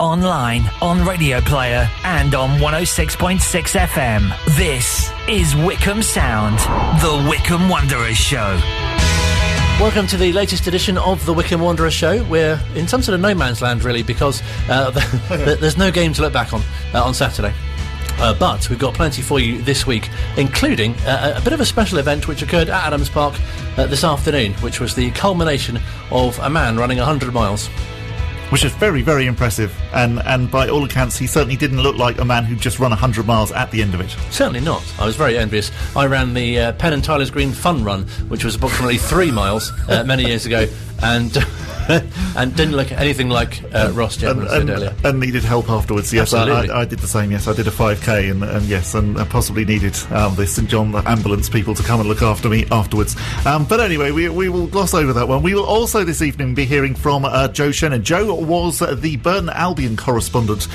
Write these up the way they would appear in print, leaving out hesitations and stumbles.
online, on Radio Player, and on 106.6 FM. This is Wycombe Sound, the Wycombe Wanderers Show. Welcome to the latest edition of the Wycombe Wanderers Show. We're in some sort of no man's land, really, because there's no game to look back on Saturday. But we've got plenty for you this week, including a bit of a special event which occurred at Adams Park this afternoon, which was the culmination of a man running 100 miles. Which is very, very impressive, and by all accounts, he certainly didn't look like a man who'd just run 100 miles at the end of it. Certainly not. I was very envious. I ran the Penn and Tyler's Green Fun Run, which was approximately 3 miles many years ago, and didn't look anything like Ross Jeavons did earlier. And needed help afterwards, yes. I did the same, yes. I did a 5k, and yes, and possibly needed the St John ambulance people to come and look after me afterwards. But anyway, we will gloss over that one. We will also this evening be hearing from Joe Shennan. Joe was the Burton Albion correspondent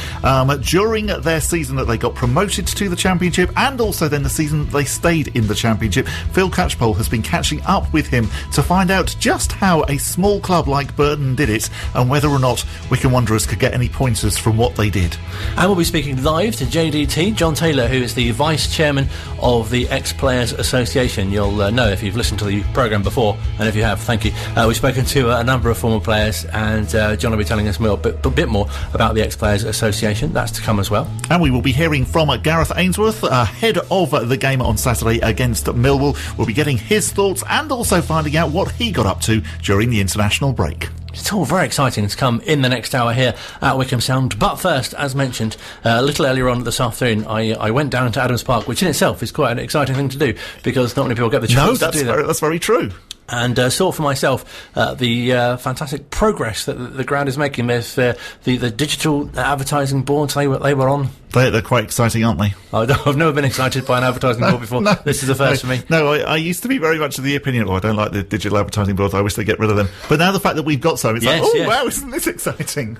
during their season that they got promoted to the Championship, and also then the season they stayed in the Championship. Phil Catchpole has been catching up with him to find out just how a small club like Burton did it, and whether or not Wycombe Wanderers could get any pointers from what they did. And we'll be speaking live to JDT, John Taylor, who is the Vice Chairman of the Ex-Players Association. You'll know if you've listened to the programme before, and if you have, thank you. We've spoken to a number of former players, and John will be telling us a bit more about the Ex-Players Association. That's to come as well. And we will be hearing from Gareth Ainsworth, head of the game on Saturday against Milwall. We'll be getting his thoughts and also finding out what he got up to during the international break. It's all very exciting to come in the next hour here at Wycombe Sound. But first, as mentioned, a little earlier on this afternoon, I went down to Adams Park, which in itself is quite an exciting thing to do, because not many people get the chance to do that. That's very true. And saw for myself the fantastic progress that the ground is making with the digital advertising boards they were on. They're quite exciting, aren't they? I've never been excited by an advertising board before. No, this is the first for me. No, I used to be very much of the opinion, I don't like the digital advertising boards, I wish they'd get rid of them. But now the fact that we've got some, it's wow, isn't this exciting?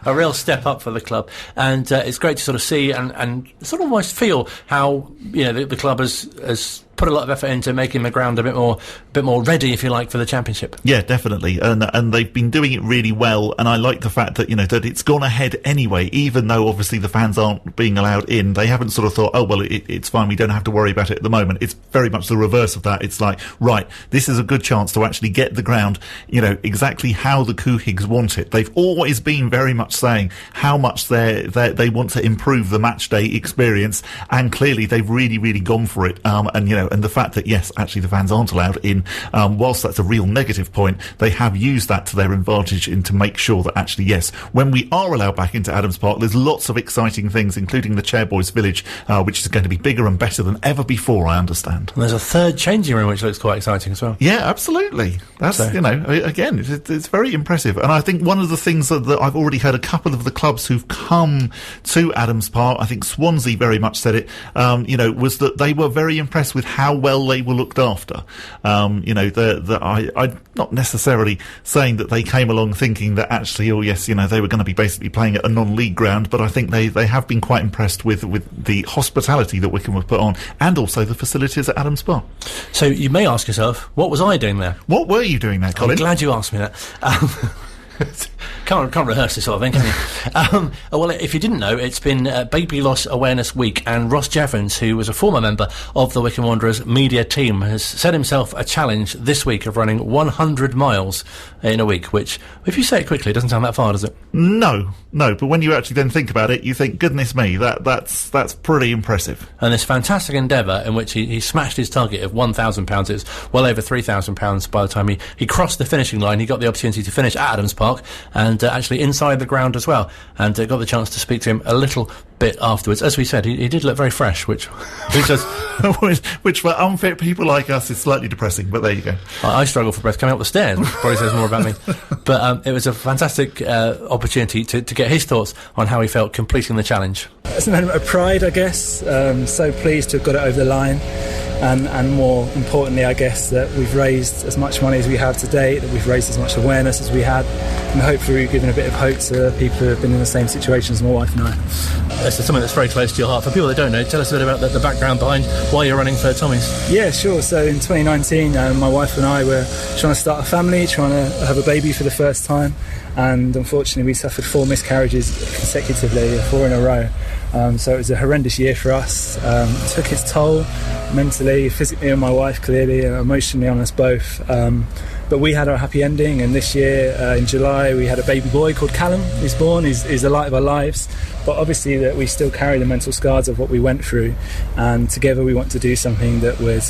a real step up for the club. And it's great to sort of see and sort of almost feel how, the club has put a lot of effort into making the ground a bit more ready, if you like, for the Championship. Yeah, definitely, and they've been doing it really well. And I like the fact that that it's gone ahead anyway, even though obviously the fans aren't being allowed in. They haven't sort of thought, oh well, it's fine, we don't have to worry about it at the moment. It's very much the reverse of that. It's like, right, this is a good chance to actually get the ground, exactly how the Coohigs want it. They've always been very much saying how much they want to improve the match day experience, and clearly they've really, really gone for it. And the fact that, yes, actually the fans aren't allowed in, whilst that's a real negative point, they have used that to their advantage and to make sure that actually, yes, when we are allowed back into Adams Park, there's lots of exciting things, including the Chairboys village, which is going to be bigger and better than ever before, I understand. And there's a third changing room, which looks quite exciting as well. Yeah, absolutely. That's, again, it's very impressive. And I think one of the things that I've already heard a couple of the clubs who've come to Adams Park, I think Swansea very much said it, was that they were very impressed with how well they were looked after. I'm not necessarily saying that they came along thinking that actually, they were going to be basically playing at a non-league ground, but I think they have been quite impressed with the hospitality that Wycombe have put on, and also the facilities at Adams Park. So you may ask yourself, what was I doing there? What were you doing there, Colin? I'm glad you asked me that. Can't rehearse this sort of thing, can you? Well, if you didn't know, it's been Baby Loss Awareness Week, and Ross Jeavons, who was a former member of the Wycombe Wanderers media team, has set himself a challenge this week of running 100 miles in a week, which, if you say it quickly, doesn't sound that far, does it? No, but when you actually then think about it, you think, goodness me, that's pretty impressive. And this fantastic endeavour in which he smashed his target of £1,000, it was well over £3,000 by the time he crossed the finishing line. He got the opportunity to finish at Adams Park, and actually inside the ground as well, and got the chance to speak to him a little bit afterwards. As we said, he did look very fresh, which for unfit people like us is slightly depressing, but there you go. I struggle for breath coming up the stairs, which probably says more about me. But it was a fantastic opportunity to get his thoughts on how he felt completing the challenge. It's an element of pride, I guess. So pleased to have got it over the line. And more importantly, I guess, that we've raised as much money as we have today, that we've raised as much awareness as we had, and hopefully we've given a bit of hope to people who have been in the same situation as my wife and I. guess it's something that's very close to your heart. For people that don't know, tell us a bit about the background behind why you're running for Tommy's. Yeah, sure. So in 2019, my wife and I were trying to start a family, trying to have a baby for the first time, and unfortunately we suffered 4 miscarriages consecutively, 4 in a row. So it was a horrendous year for us. It took its toll mentally, physically on my wife, clearly, and emotionally on us both. But we had our happy ending, and this year in July we had a baby boy called Colin who's born. He's the light of our lives, but obviously that we still carry the mental scars of what we went through, and together we want to do something that would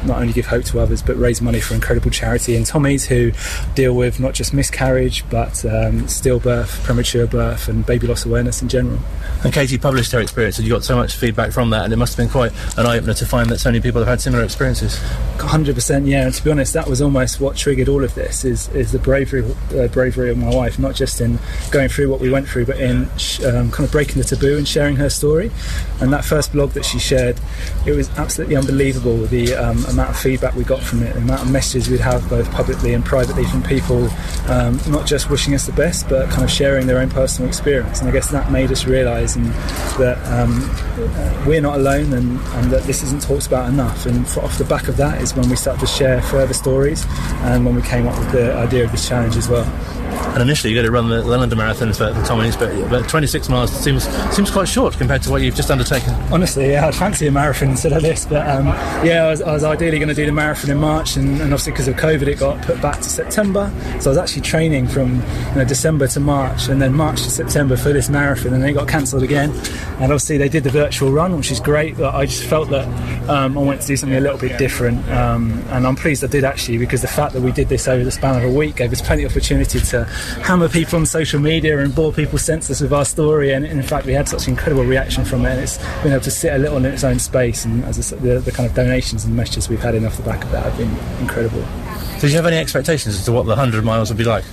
not only give hope to others but raise money for incredible charity in Tommy's, who deal with not just miscarriage but stillbirth, premature birth and baby loss awareness in general. And Katie published her experience, and you got so much feedback from that, and it must have been quite an eye-opener to find that so many people have had similar experiences. 100%, yeah. And to be honest, that was almost what triggered all of this, is the bravery of my wife, not just in going through what we went through, but in kind of breaking the taboo and sharing her story. And that first blog that she shared, it was absolutely unbelievable, the amount of feedback we got from it, the amount of messages we'd have both publicly and privately from people, not just wishing us the best, but kind of sharing their own personal experience. And I guess that made us realise that we're not alone, and that this isn't talked about enough. And off the back of that is when we started to share further stories, and when we came up with the idea of this challenge as well. And initially you're going to run the London Marathon for Tommy's, but 26 miles seems quite short compared to what you've just undertaken. Honestly, yeah, I'd fancy a marathon instead of this, but I was ideally going to do the marathon in March, and obviously because of COVID it got put back to September, so I was actually training from December to March, and then March to September for this marathon, and then it got cancelled again. And obviously they did the virtual run, which is great, but I just felt that I wanted to do something a little bit different, and I'm pleased I did actually, because the fact that we did this over the span of a week gave us plenty of opportunity to hammer people on social media and bore people's senses with our story, and in fact we had such incredible reaction from it, and it's been able to sit a little in its own space, and as I said, the kind of donations and messages we've had in off the back of that have been incredible. So do you have any expectations as to what the 100 miles will be like?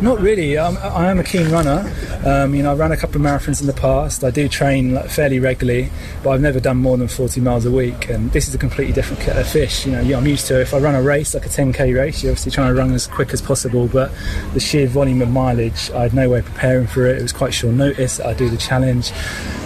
Not really. I am a keen runner. I ran a couple of marathons in the past. I do train fairly regularly, but I've never done more than 40 miles a week, and this is a completely different kettle of fish. I'm used to, if I run a race, like a 10k race, you're obviously trying to run as quick as possible, but the sheer volume of mileage, I had no way of preparing for it. It was quite short notice. I do the challenge,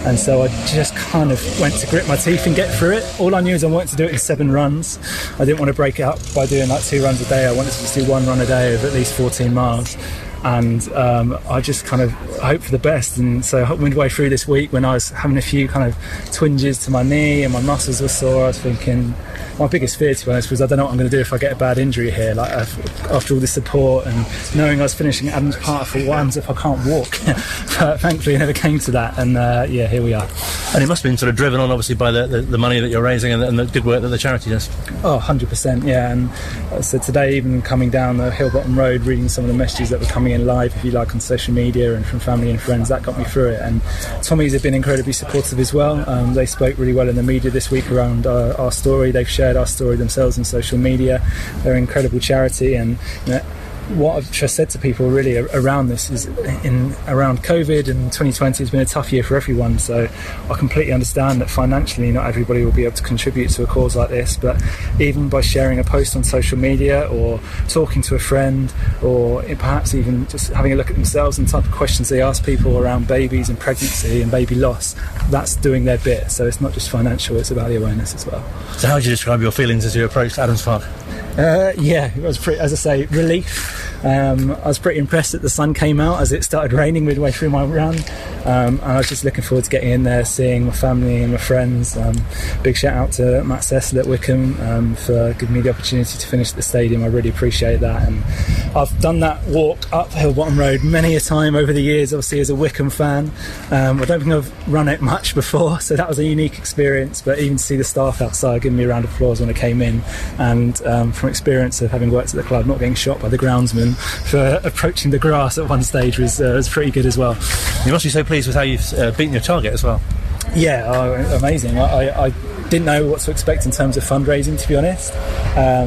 and so I just kind of went to grit my teeth and get through it. All I knew is I wanted to do it in 7 runs. I didn't want to break it up by doing 2 runs a day. I wanted to just do 1 run a day of at least 14 miles. And I just kind of hope for the best. And so midway through this week, when I was having a few kind of twinges to my knee and my muscles were sore, I was thinking, my biggest fear, to be honest, was I don't know what I'm going to do if I get a bad injury here, after all this support and knowing I was finishing Adams Park for once if I can't walk. But thankfully it never came to that, and here we are. And it must have been sort of driven on obviously by the money that you're raising and the good work that the charity does. Oh, 100%, yeah. And so today, even coming down the Hill Bottom Road, reading some of the messages that were coming in live, if you like, on social media and from family and friends, that got me through it. And Tommy's have been incredibly supportive as well. They spoke really well in the media this week around our story. They've shared our story themselves on social media. They're an incredible charity, and what I've just said to people really around this is around COVID, and 2020 has been a tough year for everyone, so I completely understand that financially not everybody will be able to contribute to a cause like this, but even by sharing a post on social media or talking to a friend, or perhaps even just having a look at themselves and the type of questions they ask people around babies and pregnancy and baby loss, that's doing their bit. So it's not just financial, it's about the awareness as well. So how would you describe your feelings as you approached Adams Park? It was pretty, as I say, relief. I was pretty impressed that the sun came out as it started raining midway through my run, and I was just looking forward to getting in there, seeing my family and my friends. Big shout out to Matt Cecil at Wycombe for giving me the opportunity to finish at the stadium. I really appreciate that, and I've done that walk up Hill Bottom Road many a time over the years, obviously as a Wycombe fan. I don't think I've run it much before, so that was a unique experience, but even to see the staff outside giving me a round of applause when I came in, and from experience of having worked at the club, not getting shot by the groundsman for approaching the grass at one stage was pretty good as well. You must be so pleased with how you've beaten your target as well. Yeah, amazing. I didn't know what to expect in terms of fundraising, to be honest,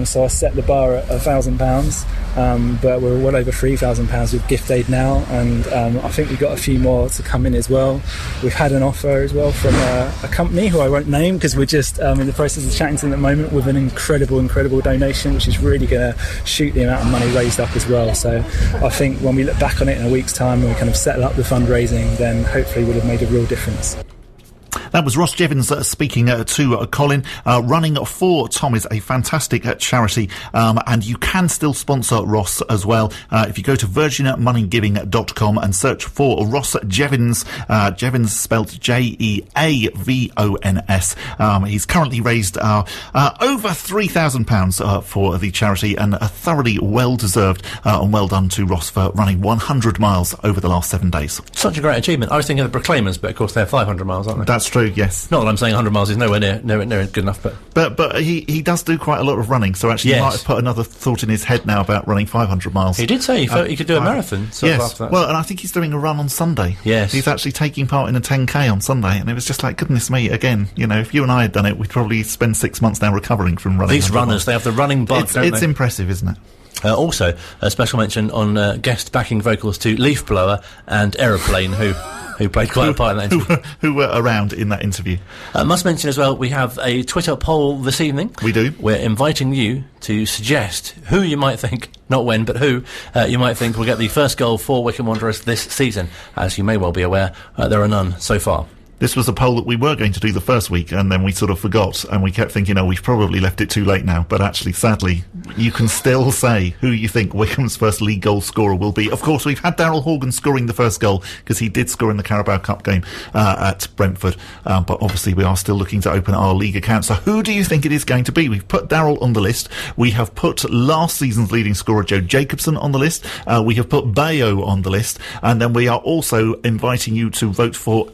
so I set the bar at £1,000, but we're well over £3,000 with gift aid now, and I think we've got a few more to come in as well. We've had an offer as well from a company who I won't name because we're just in the process of chatting to them at the moment, with an incredible donation, which is really going to shoot the amount of money raised up as well. So I think when we look back on it in a week's time and we kind of settle up the fundraising, then hopefully we'll have made a real difference. That was Ross Jeavons speaking to Colin. Running for Tom is a fantastic charity, and you can still sponsor Ross as well. If you go to virginmoneygiving.com and search for Ross Jeavons, Jeavons spelled Jeavons. He's currently raised over £3,000 for the charity, and a thoroughly well-deserved and well done to Ross for running 100 miles over the last 7 days. Such a great achievement. I was thinking of the Proclaimers, but of course they're 500 miles, aren't they? That's true, yes. Not that I'm saying 100 miles is nowhere near good enough, but he does do quite a lot of running, so actually he might have put another thought in his head now about running 500 miles. He did say he felt he could do a marathon. Yes, after that. Well, and I think he's doing a run on Sunday. Yes. He's actually taking part in a 10k on Sunday, and it was just like, goodness me, again, you know, if you and I had done it, we'd probably spend 6 months now recovering from running. These runners, they have the running bug, don't they? It's impressive, isn't it? Also, a special mention on guest backing vocals to Leaf Blower and Aeroplane, who played quite a part in that interview. Who were around in that interview. Must mention as well, we have a Twitter poll this evening. We do. We're inviting you to suggest who you might think, not when, but who you might think will get the first goal for Wycombe Wanderers this season. As you may well be aware, there are none so far. This was a poll that we were going to do the first week, and then we sort of forgot, and we kept thinking, oh, we've probably left it too late now. But actually, sadly, you can still say who you think Wycombe's first league goal scorer will be. Of course, we've had Daryl Horgan scoring the first goal, because he did score in the Carabao Cup game at Brentford. But obviously, we are still looking to open our league account. So who do you think it is going to be? We've put Daryl on the list. We have put last season's leading scorer, Joe Jacobson, on the list. We have put Bayo on the list. And then we are also inviting you to vote for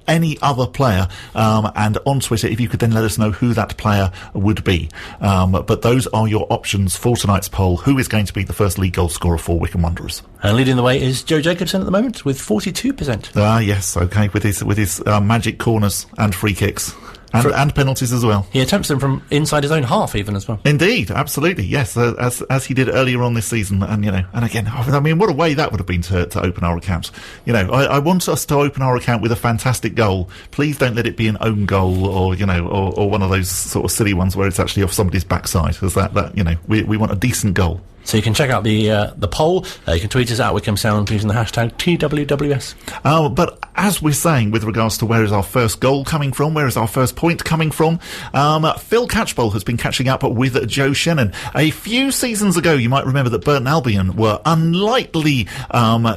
any other player, and on Twitter, if you could then let us know who that player would be. But those are your options for tonight's poll. Who is going to be the first league goal scorer for Wycombe Wanderers? And leading the way is Joe Jacobson at the moment with 42%. Yes, okay, with his magic corners and free kicks. And penalties as well. He attempts them from inside his own half, even as well. Indeed, absolutely, yes, as he did earlier on this season. And you know, and again, I mean, what a way that would have been to open our account. You know, I want us to open our account with a fantastic goal. Please don't let it be an own goal, or you know, or one of those sort of silly ones where it's actually off somebody's backside. Because that you know, we want a decent goal. So you can check out the poll. You can tweet us at Wycombe Sound using the hashtag TWWS. But as we're saying, with regards to where is our first goal coming from, where is our first point coming from, Phil Catchpole has been catching up with Joe Shennan. A few seasons ago, you might remember that Burton Albion were unlikely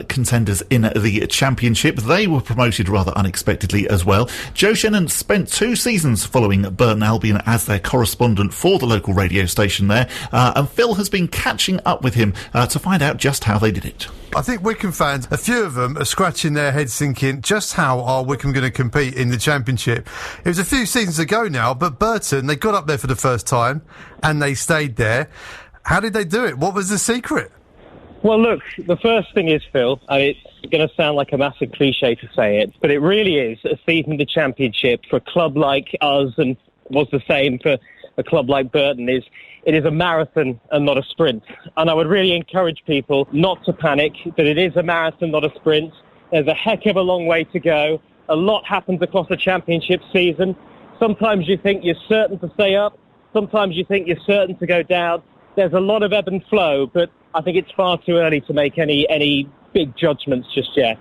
contenders in the Championship. They were promoted rather unexpectedly as well. Joe Shennan spent 2 seasons following Burton Albion as their correspondent for the local radio station there, and Phil has been catching up with him to find out just how they did it. I think Wycombe fans, a few of them are scratching their heads thinking, just how are Wycombe going to compete in the Championship? It was a few seasons ago now, but Burton, they got up there for the first time and they stayed there. How did they do it? What was the secret? Well, look, the first thing is, Phil, and it's going to sound like a massive cliche to say it, but it really is a season in the Championship for a club like us, and was the same for a club like Burton, it is a marathon and not a sprint. And I would really encourage people not to panic, that it is a marathon, not a sprint. There's a heck of a long way to go. A lot happens across the Championship season. Sometimes you think you're certain to stay up. Sometimes you think you're certain to go down. There's a lot of ebb and flow, but I think it's far too early to make any big judgments just yet.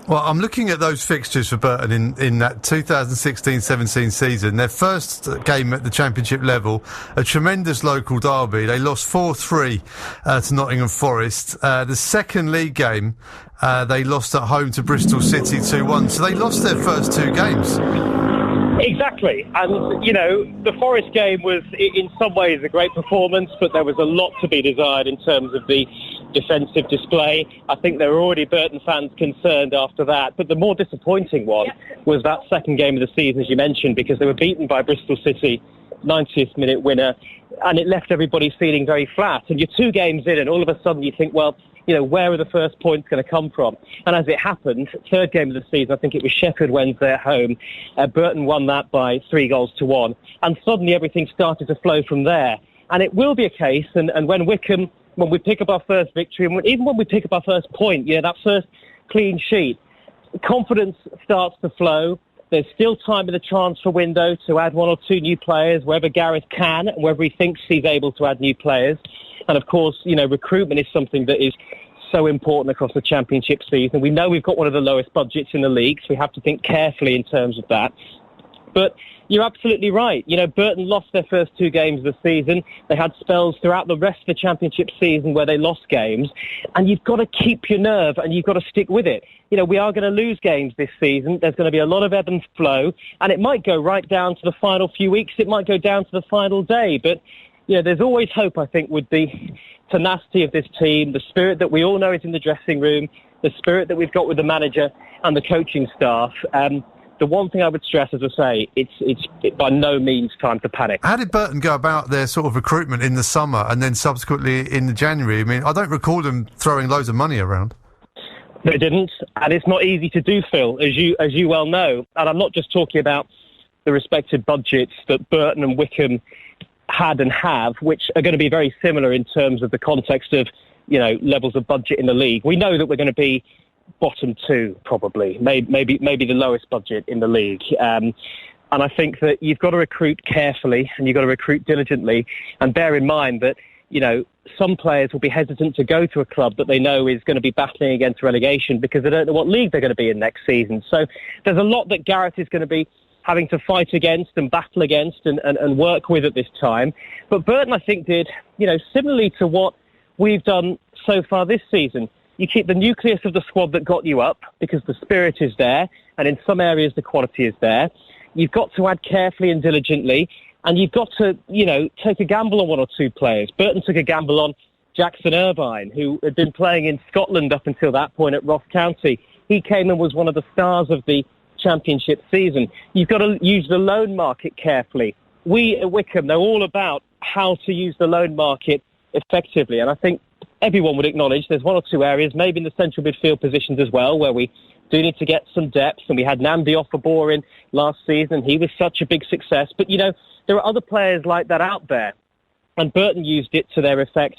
Well, I'm looking at those fixtures for Burton in that 2016-17 season. Their first game at the Championship level, a tremendous local derby. They lost 4-3 to Nottingham Forest. The second league game, they lost at home to Bristol City 2-1. So they lost their first 2 games. Exactly. And, you know, the Forest game was in some ways a great performance, but there was a lot to be desired in terms of the defensive display. I think there were already Burton fans concerned after that. But the more disappointing one was that second game of the season, as you mentioned, because they were beaten by Bristol City, 90th minute winner, and it left everybody feeling very flat. And you're 2 games in and all of a sudden you think, well, you know, where are the first points going to come from? And as it happened, third game of the season, I think it was Sheffield Wednesday at home. Burton won that by 3-1. And suddenly everything started to flow from there. And it will be a case, and when Wycombe, when we pick up our first victory, and even when we pick up our first point, you know, that first clean sheet, confidence starts to flow. There's still time in the transfer window to add 1 or 2 new players, whether Gareth can, and whether he thinks he's able to add new players. And of course, you know, recruitment is something that is so important across the Championship season. We know we've got one of the lowest budgets in the league, so we have to think carefully in terms of that. But you're absolutely right. You know, Burton lost their first 2 games of the season. They had spells throughout the rest of the Championship season where they lost games. And you've got to keep your nerve and you've got to stick with it. You know, we are going to lose games this season. There's going to be a lot of ebb and flow. And it might go right down to the final few weeks. It might go down to the final day. But, you know, there's always hope, I think, with the tenacity of this team, the spirit that we all know is in the dressing room, the spirit that we've got with the manager and the coaching staff. The one thing I would stress, as I say, it's by no means time to panic. How did Burton go about their sort of recruitment in the summer and then subsequently in January? I mean, I don't recall them throwing loads of money around. They didn't, and it's not easy to do, Phil, as you well know. And I'm not just talking about the respective budgets that Burton and Wycombe had and have, which are going to be very similar in terms of the context of, you know, levels of budget in the league. We know that we're going to be bottom 2, probably, maybe the lowest budget in the league. And I think that you've got to recruit carefully and you've got to recruit diligently, and bear in mind that, you know, some players will be hesitant to go to a club that they know is going to be battling against relegation because they don't know what league they're going to be in next season. So there's a lot that Gareth is going to be having to fight against and battle against and work with at this time. But Burton, I think, did, you know, similarly to what we've done so far this season. You keep the nucleus of the squad that got you up because the spirit is there, and in some areas the quality is there. You've got to add carefully and diligently, and you've got to, you know, take a gamble on 1 or 2 players. Burton took a gamble on Jackson Irvine, who had been playing in Scotland up until that point at Ross County. He came and was one of the stars of the Championship season. You've got to use the loan market carefully. We at Wycombe know all about how to use the loan market effectively, and I think everyone would acknowledge there's 1 or 2 areas, maybe in the central midfield positions as well, where we do need to get some depth. And we had Namdi Offerbor in last season. He was such a big success. But, you know, there are other players like that out there. And Burton used it to their effect,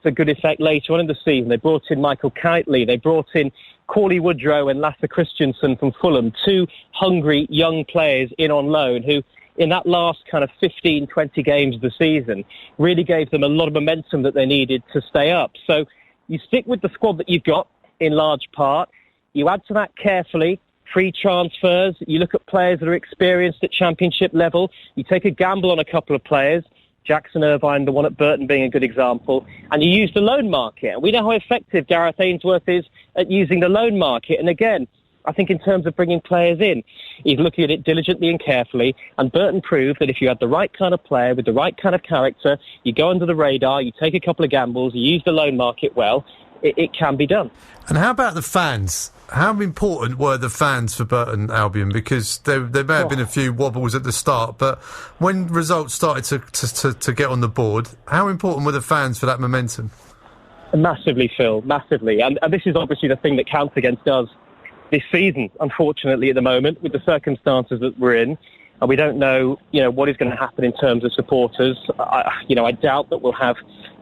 to good effect later on in the season. They brought in Michael Kitely. They brought in Corley Woodrow and Lasse Christensen from Fulham, 2 hungry young players in on loan who, in that last kind of 15, 20 games of the season, really gave them a lot of momentum that they needed to stay up. So you stick with the squad that you've got in large part. You add to that carefully, free transfers. You look at players that are experienced at Championship level. You take a gamble on a couple of players, Jackson Irvine, the one at Burton being a good example, and you use the loan market. And we know how effective Gareth Ainsworth is at using the loan market. And again, I think in terms of bringing players in, he's looking at it diligently and carefully, and Burton proved that if you had the right kind of player with the right kind of character, you go under the radar, you take a couple of gambles, you use the loan market well, it can be done. And how about the fans? How important were the fans for Burton Albion? Because there may have been a few wobbles at the start, but when results started to get on the board, how important were the fans for that momentum? Massively, Phil, massively. And this is obviously the thing that counts against us this season, unfortunately, at the moment, with the circumstances that we're in. And we don't know, you know, what is going to happen in terms of supporters. I doubt that we'll have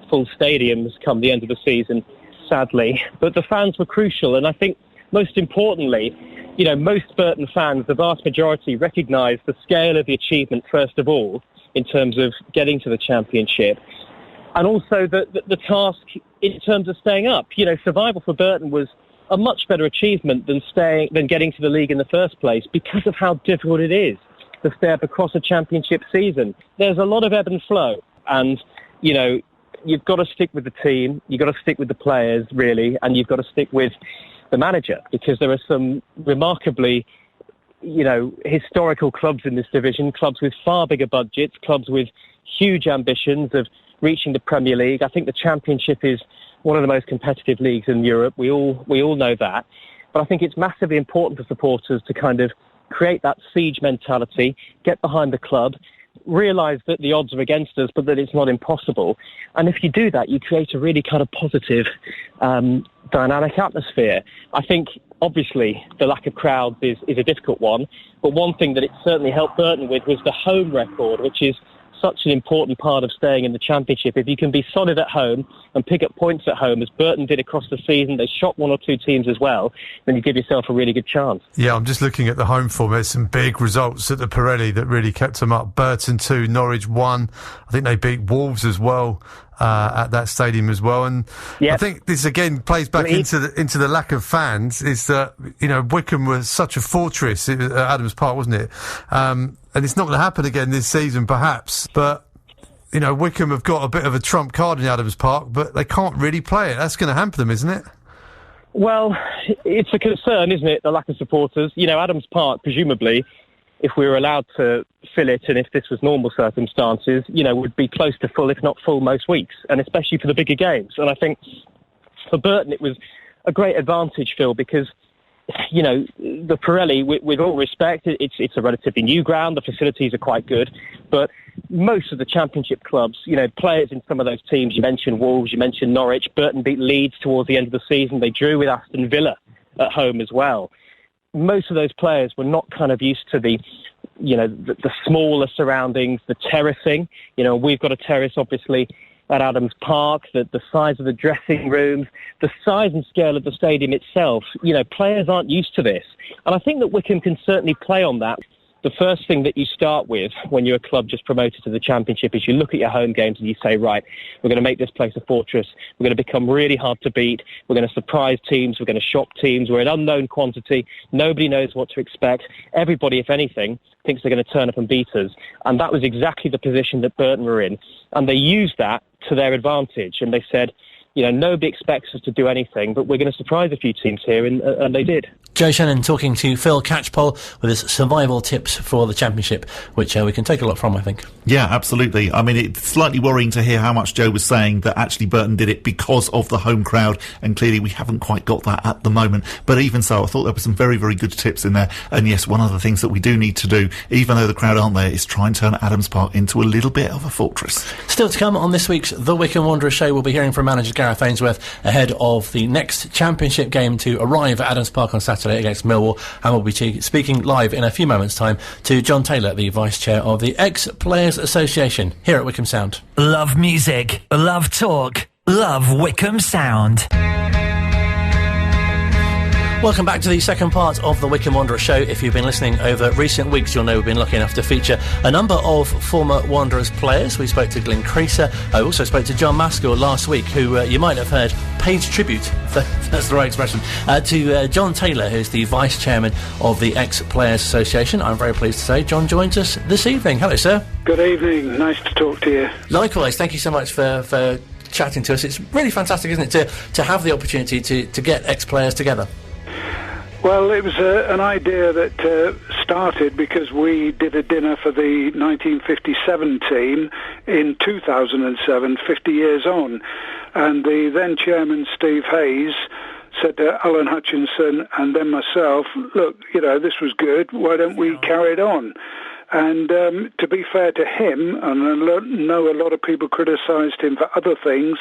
full stadiums come the end of the season, sadly. But the fans were crucial. And I think, most importantly, you know, most Burton fans, the vast majority, recognise the scale of the achievement, first of all, in terms of getting to the Championship. And also the task in terms of staying up. You know, survival for Burton was a much better achievement than getting to the league in the first place, because of how difficult it is to stay up across a Championship season. There's a lot of ebb and flow, and, you know, you've got to stick with the team, you've got to stick with the players, really, and you've got to stick with the manager, because there are some remarkably, you know, historical clubs in this division, clubs with far bigger budgets, clubs with huge ambitions of reaching the Premier League. I think the Championship is one of the most competitive leagues in Europe. We all know that. But I think it's massively important for supporters to kind of create that siege mentality, get behind the club, realise that the odds are against us, but that it's not impossible. And if you do that, you create a really kind of positive, dynamic atmosphere. I think, obviously, the lack of crowds is a difficult one. But one thing that it certainly helped Burton with was the home record, which is such an important part of staying in the Championship. If you can be solid at home and pick up points at home, as Burton did across the season, they shot 1 or 2 teams as well, then you give yourself a really good chance. Yeah, I'm just looking at the home form. There's some big results at the Pirelli that really kept them up. Burton 2, Norwich 1. I think they beat Wolves as well. at that stadium as well. And Yep. I think this again plays back into the lack of fans. Is that, you know, Wycombe was such a fortress at Adams Park, wasn't it? And it's not going to happen again this season, perhaps, but. You know, Wycombe have got a bit of a trump card in Adams Park, but they can't really play it. That's going to hamper them, isn't it? Well, it's a concern, isn't it, the lack of supporters? You know, Adams Park, presumably, if we were allowed to fill it and if this was normal circumstances, you know, would be close to full, if not full, most weeks, and especially for the bigger games. And I think for Burton it was a great advantage, Phil, because, you know, the Pirelli, with all respect, it's a relatively new ground. The facilities are quite good, but most of the Championship clubs, you know, players in some of those teams, you mentioned Wolves, you mentioned Norwich, Burton beat Leeds towards the end of the season. They drew with Aston Villa at home as well. Most of those players were not kind of used to the smaller surroundings, the terracing. You know, we've got a terrace, obviously, at Adams Park, the size of the dressing rooms, the size and scale of the stadium itself. You know, players aren't used to this. And I think that Wycombe can certainly play on that. The first thing that you start with when you're a club just promoted to the Championship is you look at your home games and you say, right, we're going to make this place a fortress. We're going to become really hard to beat. We're going to surprise teams. We're going to shock teams. We're an unknown quantity. Nobody knows what to expect. Everybody, if anything, thinks they're going to turn up and beat us. And that was exactly the position that Burton were in. And they used that to their advantage. And they said, you know, nobody expects us to do anything, but we're going to surprise a few teams here, and they did. Joe Shennan talking to Phil Catchpole with his survival tips for the Championship, which we can take a lot from, I think. Yeah, absolutely. I mean, it's slightly worrying to hear how much Joe was saying that actually Burton did it because of the home crowd, and clearly we haven't quite got that at the moment. But even so, I thought there were some very, very good tips in there. And yes, one of the things that we do need to do, even though the crowd aren't there, is try and turn Adams Park into a little bit of a fortress. Still to come on this week's The Wycombe Wanderers Show, we'll be hearing from manager Gareth Ainsworth ahead of the next Championship game to arrive at Adams Park on Saturday against Milwall, and we'll be speaking live in a few moments' time to John Taylor, the Vice Chair of the Ex-Players Association here at Wycombe Sound. Love music, love talk, love Wycombe Sound. Welcome back to the second part of the Wycombe Wanderers Show. If you've been listening over recent weeks, you'll know we've been lucky enough to feature a number of former Wanderers players. We spoke to Glyn Creaser. I also spoke to John Maskell last week, who you might have heard paid tribute, that's the right expression, to John Taylor, who's the Vice Chairman of the Ex-Players Association. I'm very pleased to say John joins us this evening. Hello, sir. Good evening. Nice to talk to you. Likewise. Thank you so much for chatting to us. It's really fantastic, isn't it, to have the opportunity to get ex-players together? Well, it was an idea that started because we did a dinner for the 1957 team in 2007, 50 years on. And the then chairman, Steve Hayes, said to Alan Hutchinson and then myself, look, you know, this was good, why don't we carry it on? And to be fair to him, and I know a lot of people criticised him for other things,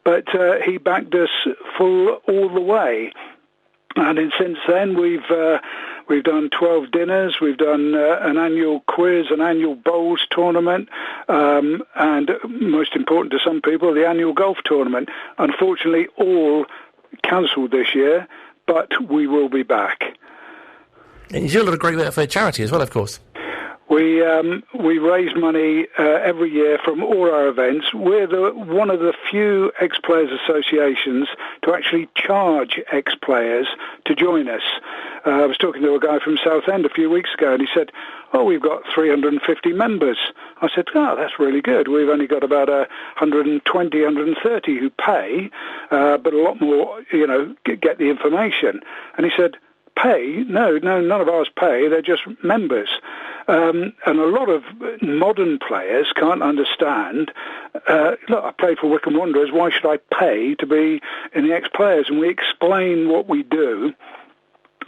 but he backed us full all the way. And since then, we've done 12 dinners, we've done an annual quiz, an annual bowls tournament, and most important to some people, the annual golf tournament. Unfortunately, all cancelled this year, but we will be back. And you do a lot of great work for charity as well, of course. We raise money every year from all our events. We're one of the few ex-players associations to actually charge ex-players to join us. I was talking to a guy from Southend a few weeks ago, and he said, oh, we've got 350 members. I said, oh, that's really good. We've only got about 120, 130 who pay, but a lot more, you know, get the information. And he said, pay? No, none of ours pay. They're just members. And a lot of modern players can't understand, look, I played for Wycombe Wanderers, why should I pay to be in the ex-players? And we explain what we do,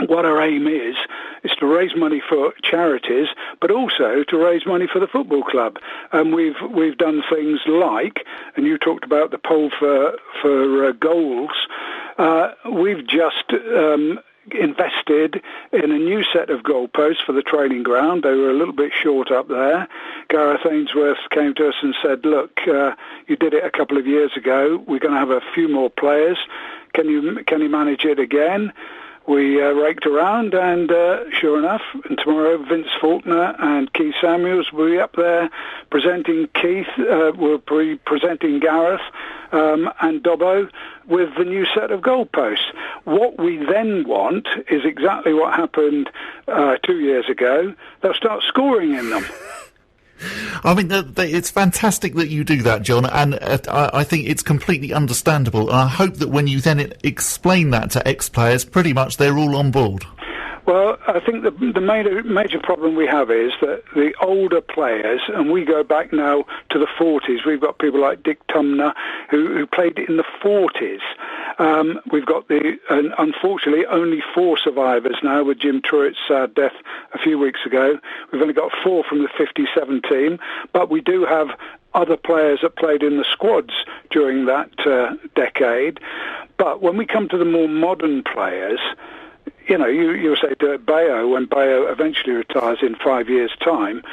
what our aim is to raise money for charities, but also to raise money for the football club. And we've done things like, and you talked about the poll for goals, we've just invested in a new set of goalposts for the training ground. They were a little bit short up there. Gareth Ainsworth came to us and said, look, you did it a couple of years ago. We're going to have a few more players. Can you manage it again? we raked around, and sure enough, and tomorrow Vince Faulkner and Keith Samuels will be up there presenting Keith, will be presenting Gareth and Dobbo with the new set of goalposts. What we then want is exactly what happened 2 years ago. They'll start scoring in them. I mean, it's fantastic that you do that, John, and I think it's completely understandable. And I hope that when you then explain that to ex-players, pretty much they're all on board. Well, I think the major problem we have is that the older players, and we go back now to the 40s, we've got people like Dick Tumner who played in the 40s. We've got unfortunately only 4 survivors now with Jim Truitt's sad death a few weeks ago. We've only got 4 from the 57 team, but we do have other players that played in the squads during that decade. But when we come to the more modern players, you know, you'll say to Bayo, when Bayo eventually retires in 5 years' time,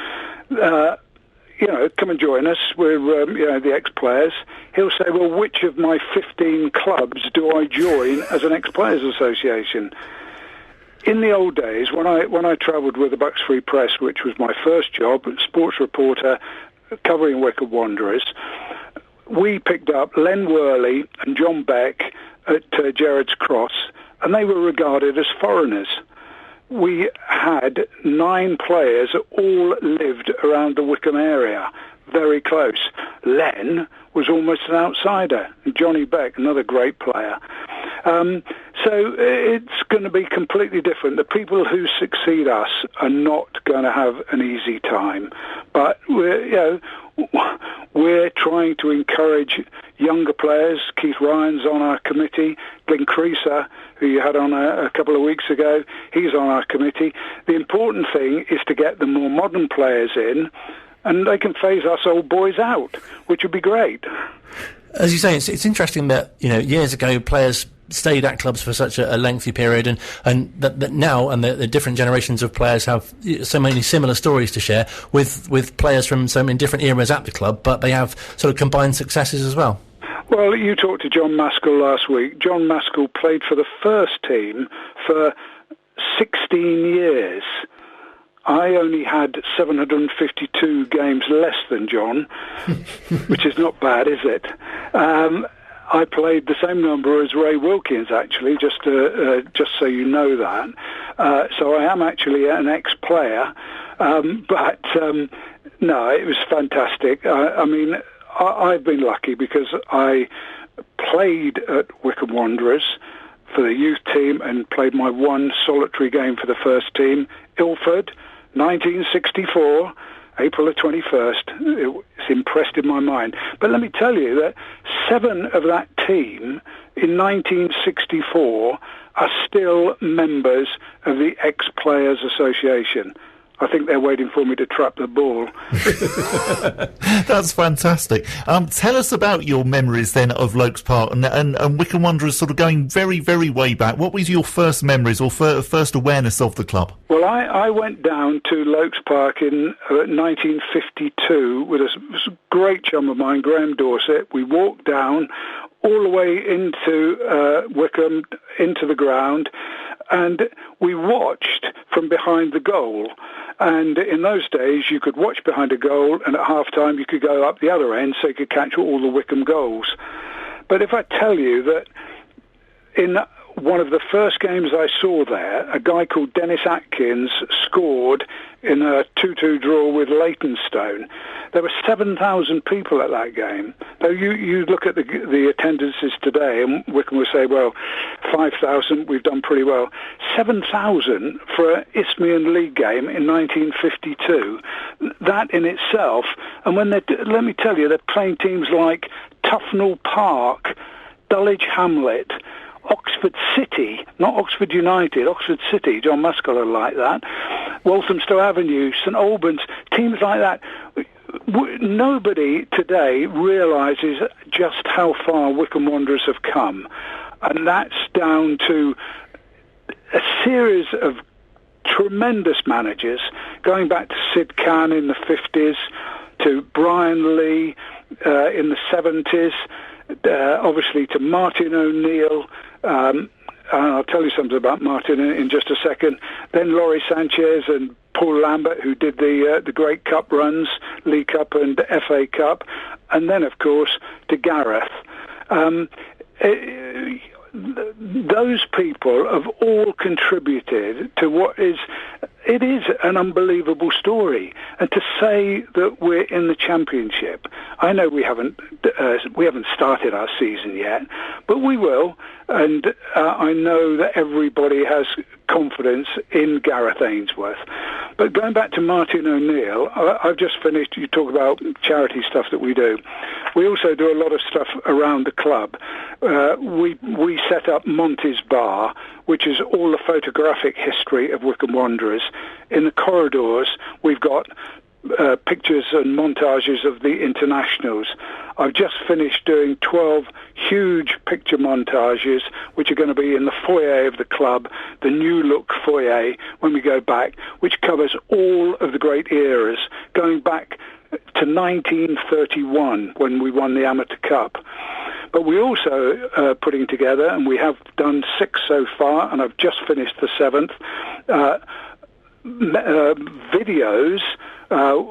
you know, come and join us. We're, you know, the ex-players. He'll say, well, which of my 15 clubs do I join as an ex-players association? In the old days, when I travelled with the Bucks Free Press, which was my first job, sports reporter covering Wycombe Wanderers, we picked up Len Worley and John Beck at Gerrard's Cross, and they were regarded as foreigners. We had 9 players that all lived around the Wycombe area, very close. Len was almost an outsider. Johnny Beck, another great player. So it's going to be completely different. The people who succeed us are not going to have an easy time. But we're trying to encourage younger players. Keith Ryan's on our committee. Glenn Creaser, who you had on a couple of weeks ago, he's on our committee. The important thing is to get the more modern players in, and they can phase us old boys out, which would be great. As you say, it's interesting that, you know, years ago players stayed at clubs for such a lengthy period, and that now and the different generations of players have so many similar stories to share with players from so many different eras at the club, but they have sort of combined successes as well. Well, you talked to John Maskell last week. John Maskell played for the first team for 16 years. I only had 752 games less than John, which is not bad, is it? I played the same number as Ray Wilkins, actually, just so you know that. So I am actually an ex-player, but no, it was fantastic. I mean, I've been lucky because I played at Wycombe Wanderers for the youth team and played my one solitary game for the first team, Ilford, 1964, April the 21st. It's impressed in my mind. But let me tell you that 7 of that team in 1964 are still members of the Ex-Players Association. I think they're waiting for me to trap the ball. That's fantastic. Tell us about your memories then of Lokes Park and Wycombe Wanderers sort of going very, very way back. What was your first memories or first awareness of the club? Well, I went down to Lokes Park in 1952 with a great chum of mine, Graham Dorset. We walked down all the way into Wycombe, into the ground, and we watched from behind the goal. And in those days, you could watch behind a goal, and at half-time you could go up the other end so you could catch all the Wycombe goals. But if I tell you that in one of the first games I saw there, a guy called Dennis Atkins scored in a 2-2 draw with Leytonstone. There were 7,000 people at that game. Now, you look at the attendances today, and Wycombe will say, well, 5,000, we've done pretty well. 7,000 for an Isthmian League game in 1952. That in itself, and when let me tell you, they're playing teams like Tufnell Park, Dulwich Hamlet, Oxford City, not Oxford United, Oxford City, John Maskell will like that, Walthamstow Avenue, St Albans, teams like that. Nobody today realises just how far Wycombe Wanderers have come, and that's down to a series of tremendous managers, going back to Sid Khan in the 50s, to Brian Lee in the 70s, obviously to Martin O'Neill, I'll tell you something about Martin in just a second. Then Laurie Sanchez and Paul Lambert, who did the great cup runs, League Cup and FA Cup, and then, of course, to Gareth. Those people have all contributed to what is an unbelievable story. And to say that we're in the Championship, I know we haven't started our season yet, but we will. And I know that everybody has confidence in Gareth Ainsworth. But going back to Martin O'Neill, I've just finished. You talk about charity stuff that we do. We also do a lot of stuff around the club. We set up Monty's Bar, which is all the photographic history of Wycombe Wanderers. In the corridors, we've got pictures and montages of the internationals. I've just finished doing 12 huge picture montages, which are going to be in the foyer of the club, the new look foyer when we go back, which covers all of the great eras, going back to 1931 when we won the Amateur Cup. But we also are putting together, and we have done 6 so far, and I've just finished the 7th, videos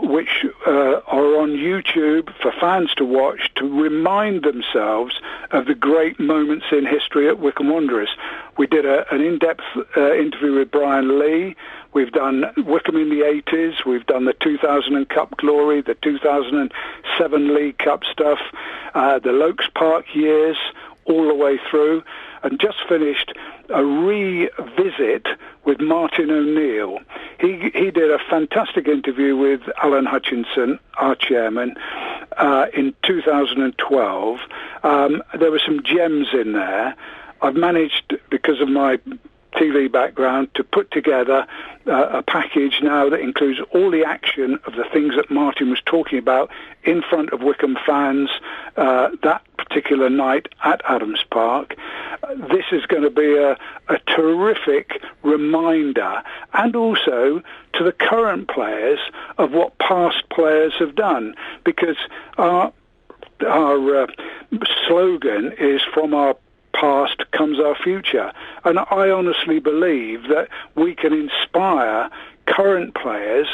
which are on YouTube for fans to watch to remind themselves of the great moments in history at Wycombe Wanderers. We did an in-depth interview with Brian Lee. We've done Wycombe in the 80s. We've done the 2000 Cup glory, the 2007 League Cup stuff, the Lokes Park years, all the way through, and just finished a revisit with Martin O'Neill. He did a fantastic interview with Alan Hutchinson, our chairman, in 2012. There were some gems in there. I've managed, because of my TV background, to put together a package now that includes all the action of the things that Martin was talking about in front of Wycombe fans that particular night at Adams Park. This is going to be a terrific reminder, and also to the current players, of what past players have done, because our slogan is "From our past comes our future," and I honestly believe that we can inspire current players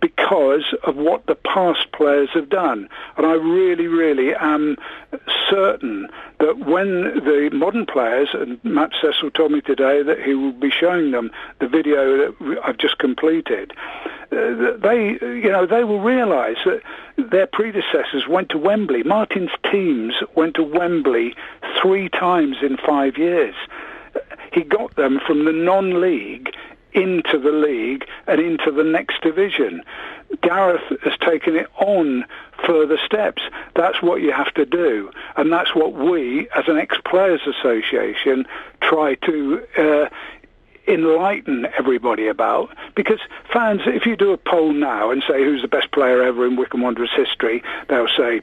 because of what the past players have done. And I really, really am certain that when the modern players, and Matt Cecil told me today that he will be showing them the video that I've just completed, they will realise that their predecessors went to Wembley. Martin's teams went to Wembley 3 times in 5 years. He got them from the non-league into the league and into the next division. Gareth has taken it on further steps. That's what you have to do, and that's what we, as an ex-players association, try to enlighten everybody about. Because fans, if you do a poll now and say who's the best player ever in Wycombe Wanderers history, they'll say,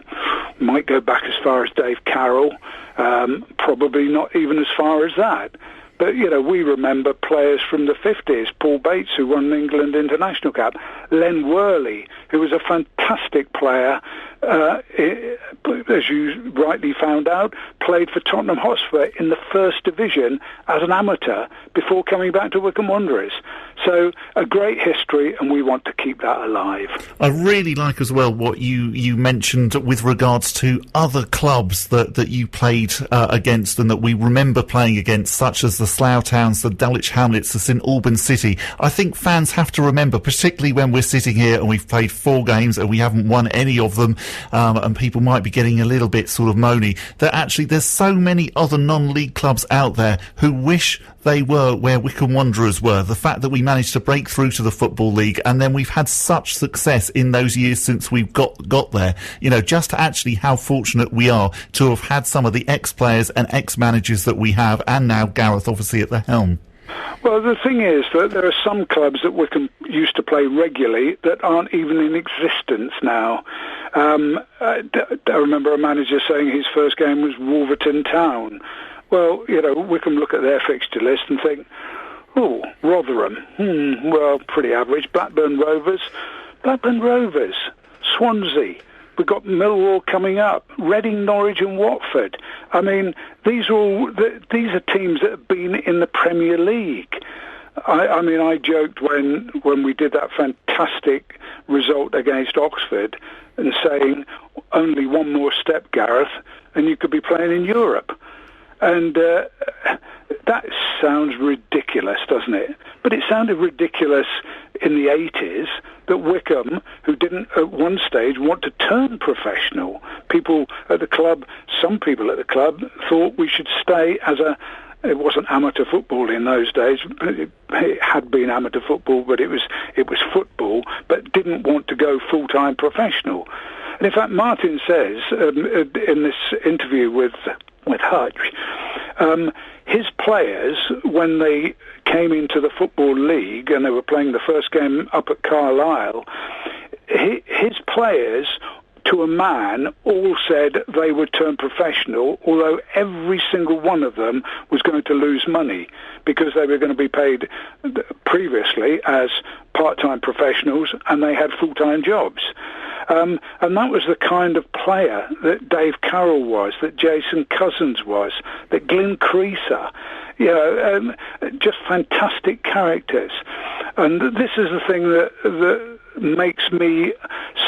might go back as far as Dave Carroll, probably not even as far as that. But, we remember players from the 50s, Paul Bates, who won the England International Cup, Len Worley, who was a fantastic player, as you rightly found out, played for Tottenham Hotspur in the first division as an amateur before coming back to Wycombe Wanderers. So a great history, and we want to keep that alive. I really like as well what you mentioned with regards to other clubs that you played against and that we remember playing against, such as the Slough Towns, the Dulwich Hamlets, the St Albans City. I think fans have to remember, particularly when we're sitting here and we've played 4 games and we haven't won any of them, and people might be getting a little bit sort of moany, that actually there's so many other non-league clubs out there who wish they were where Wycombe Wanderers were. The fact that we managed to break through to the Football League, and then we've had such success in those years since we've got there. Just actually how fortunate we are to have had some of the ex-players and ex-managers that we have, and now Gareth obviously at the helm. Well, the thing is that there are some clubs that Wycombe used to play regularly that aren't even in existence now. I remember a manager saying his first game was Wolverton Town. Well, Wycombe look at their fixture list and think, oh, Rotherham, well, pretty average. Blackburn Rovers, Swansea, We've got Milwall coming up, Reading, Norwich and Watford. I mean, these are teams that have been in the Premier League. I joked when we did that fantastic result against Oxford and saying, only one more step, Gareth, and you could be playing in Europe. And that sounds ridiculous, doesn't it? But it sounded ridiculous in the 80s that Wycombe, who didn't at one stage want to turn professional, some people at the club thought we should stay as it wasn't amateur football in those days. It had been amateur football, but it was football, but didn't want to go full-time professional. And in fact, Martin says in this interview with Hutch, his players, when they came into the Football League and they were playing the first game up at Carlisle, his players, to a man, all said they would turn professional, although every single one of them was going to lose money because they were going to be paid previously as part-time professionals and they had full-time jobs. And that was the kind of player that Dave Carroll was, that Jason Cousins was, that Glyn Creaser, just fantastic characters. And this is the thing that makes me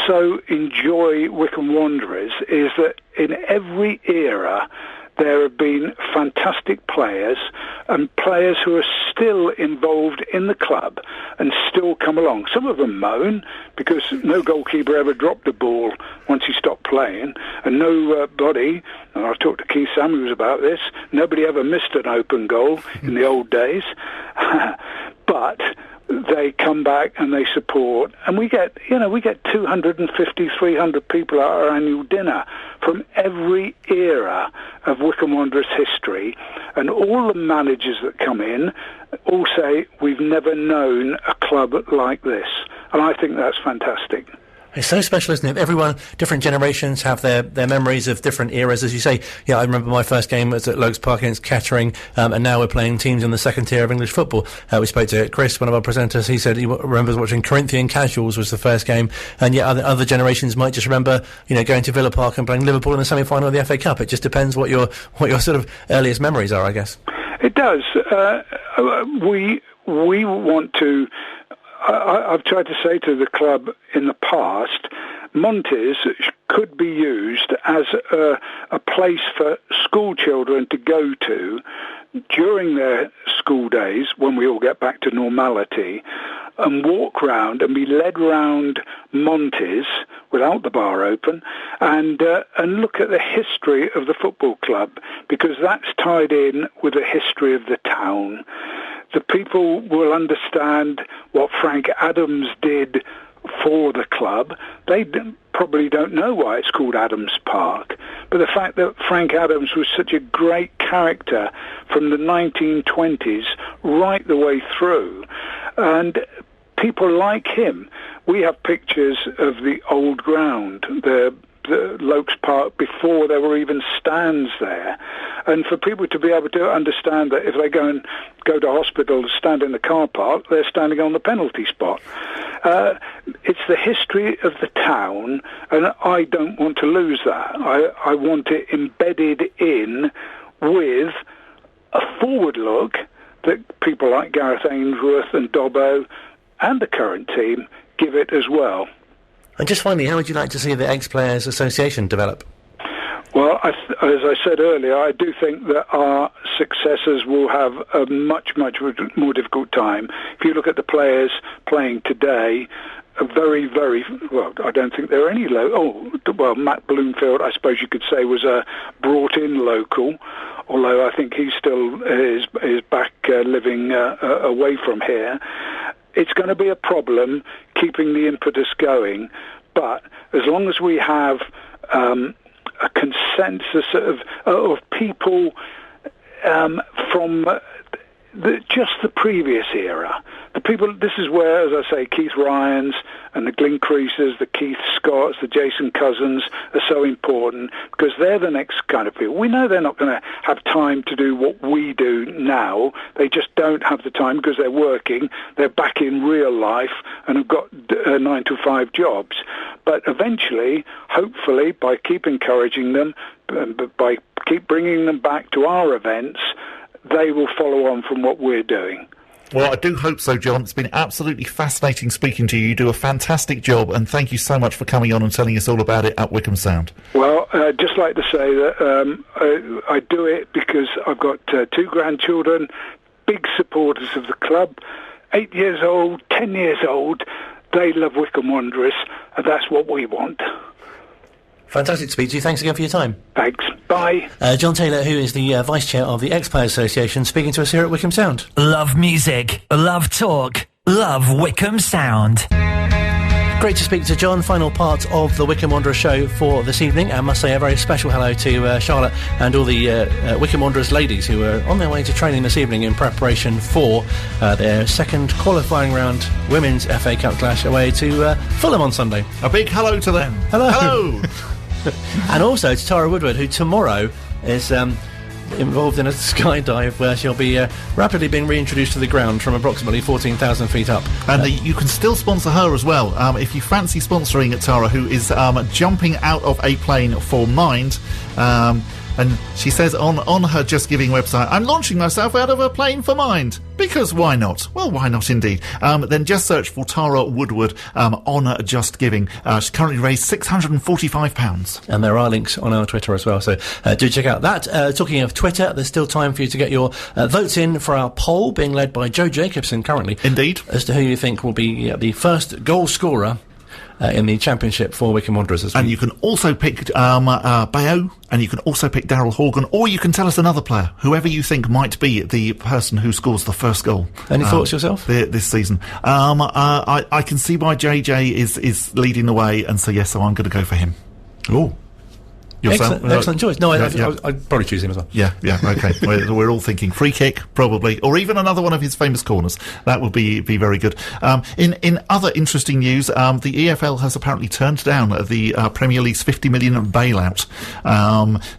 so enjoy Wycombe Wanderers, is that in every era there have been fantastic players and players who are still involved in the club and still come along. Some of them moan because no goalkeeper ever dropped a ball once he stopped playing, and nobody, and I've talked to Keith Samuels about this, nobody ever missed an open goal in the old days. But they come back and they support, and we get 250, 300 people at our annual dinner from every era of Wycombe Wanderers history, and all the managers that come in all say, we've never known a club like this, and I think that's fantastic. It's so special, isn't it? Everyone, different generations have their memories of different eras. As you say, I remember my first game was at Lokes Park against Kettering, and now we're playing teams in the second tier of English football. We spoke to Chris, one of our presenters. He said he remembers watching Corinthian Casuals was the first game, and yet other generations might just remember, going to Villa Park and playing Liverpool in the semi-final of the FA Cup. It just depends what your sort of earliest memories are, I guess. It does. We want to. I've tried to say to the club in the past, Montes could be used as a place for school children to go to during their school days when we all get back to normality, and walk round and be led round Montes without the bar open and look at the history of the football club, because that's tied in with the history of the town. The people will understand what Frank Adams did for the club. They probably don't know why it's called Adams Park, but the fact that Frank Adams was such a great character from the 1920s right the way through, and people like him. We have pictures of the old ground, the Lokes Park, before there were even stands there, and for people to be able to understand that if they go to hospital to stand in the car park, they're standing on the penalty spot. It's the history of the town, and I don't want to lose that. I want it embedded in with a forward look that people like Gareth Ainsworth and Dobbo and the current team give it as well. And just finally, how would you like to see the Ex-Players Association develop? Well, as I said earlier, I do think that our successors will have a much, much more difficult time. If you look at the players playing today, a very, very, well, I don't think there are any Matt Bloomfield, I suppose you could say, was a brought-in local, although I think he still is back living away from here. It's going to be a problem keeping the impetus going, but as long as we have a consensus of people from just the previous era. The people. This is where, as I say, Keith Ryans and the Glyn Creasers, the Keith Scotts, the Jason Cousins are so important, because they're the next kind of people. We know they're not going to have time to do what we do now. They just don't have the time because they're working. They're back in real life and have got 9 to 5 jobs. But eventually, hopefully, by keep encouraging them, by keep bringing them back to our events, they will follow on from what we're doing. Well, I do hope so, John. It's been absolutely fascinating speaking to you. You do a fantastic job, and thank you so much for coming on and telling us all about it at Wycombe Sound. Well, I'd just like to say that I do it because I've got 2 grandchildren, big supporters of the club, 8 years old, 10 years old. They love Wycombe Wanderers, and that's what we want. Fantastic to speak to you. Thanks again for your time. Thanks. Bye. John Taylor, who is the Vice Chair of the Ex-Players Association, speaking to us here at Wycombe Sound. Love music, love talk, love Wycombe Sound. Great to speak to John. Final part of the Wycombe Wanderers show for this evening. I must say a very special hello to Charlotte and all the Wycombe Wanderers ladies who are on their way to training this evening in preparation for their second qualifying round Women's FA Cup clash away to Fulham on Sunday. A big hello to them. Hello. Hello. And also to Tara Woodward, who tomorrow is involved in a skydive where she'll be rapidly being reintroduced to the ground from approximately 14,000 feet up. And you can still sponsor her as well. If you fancy sponsoring Tara, who is jumping out of a plane for Mind, and she says on her Just Giving website, I'm launching myself out of a plane for Mind. Because why not? Well, why not indeed? Then just search for Tara Woodward on Just Giving. She's currently raised £645. And there are links on our Twitter as well, so do check out that. Talking of Twitter, there's still time for you to get your votes in for our poll, being led by Joe Jacobson currently. Indeed. As to who you think will be the first goal scorer in the Championship for Wycombe Wanderers. And you can also pick Bayo, and you can also pick Daryl Horgan, or you can tell us another player, whoever you think might be the person who scores the first goal. Any thoughts yourself? This season. I can see why JJ is leading the way, and so I'm going to go for him. Oh. Excellent choice. No, I'd probably choose him as well. Yeah, okay. we're all thinking free kick, probably, or even another one of his famous corners. That would be very good. In other interesting news, the EFL has apparently turned down the Premier League's 50 million bailout.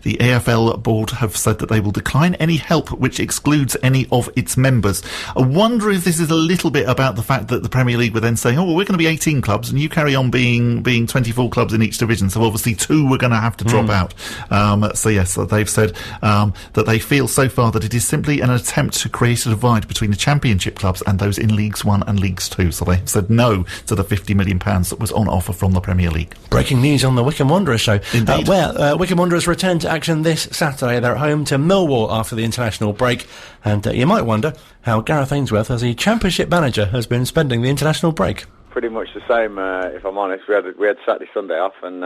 The EFL board have said that they will decline any help which excludes any of its members. I wonder if this is a little bit about the fact that the Premier League were then saying, we're going to be 18 clubs, and you carry on being 24 clubs in each division, so obviously 2 we're going to have to drop out. So they've said that they feel so far that it is simply an attempt to create a divide between the Championship clubs and those in Leagues 1 and Leagues 2. So they've said no to the £50 million that was on offer from the Premier League. Breaking news on the Wycombe Wanderers show. Indeed. Wycombe Wanderers return to action this Saturday. They're at home to Milwall after the international break. And you might wonder how Gareth Ainsworth, as a Championship manager, has been spending the international break. Pretty much the same, if I'm honest. We had Saturday, Sunday off, and